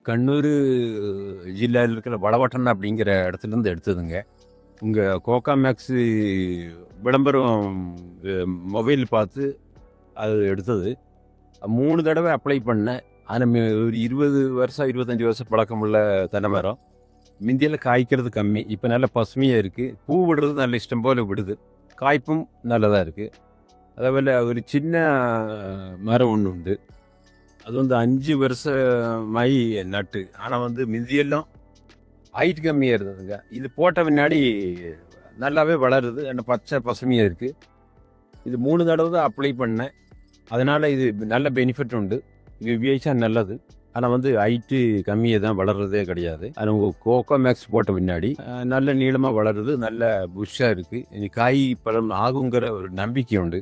கண்ணூர் ஜில்லாவில் இருக்கிற வளவட்டன் அப்படிங்கிற இடத்துலேருந்து எடுத்ததுங்க. உங்கள் கோகா மேக்ஸு விளம்பரம் மொபைல் பார்த்து அது எடுத்தது. 3 தடவை அப்ளை பண்ணேன். ஆனால் ஒரு 20 வருஷம் 25 வருஷம் பழக்கமுள்ள தென்னை மரம். முந்தியெல்லாம் காய்க்கிறது கம்மி. இப்போ நல்ல பசுமையாக இருக்குது. பூ விடுறது நல்ல இஷ்டம் போல் விடுது. காய்ப்பும் நல்லதாக இருக்குது. அதேபோல் ஒரு சின்ன மரம் ஒன்று உண்டு. அது 5 வருஷமாயி நட்டு. ஆனால் முந்தியெல்லாம் ஹைட் கம்மியாக இருந்ததுங்க. இது போட்ட பின்னாடி நல்லாவே வளருது. அந்த பச்சை பசுமையாக இருக்குது. இது 3 தடவை தான் அப்ளை பண்ணேன். அதனால் இது நல்ல பெனிஃபிட் உண்டு. இது உபயோகிச்சா நல்லது. ஆனால் ஹைட்டு கம்மியாக தான் வளர்கிறதே கிடையாது. அது உங்கள் கோகோ மேக்ஸ் போட்ட பின்னாடி நல்ல நீளமாக வளருது. நல்ல புஷ்ஷாக இருக்குது. இனி காய் பழம் ஆகுங்கிற ஒரு நம்பிக்கை உண்டு.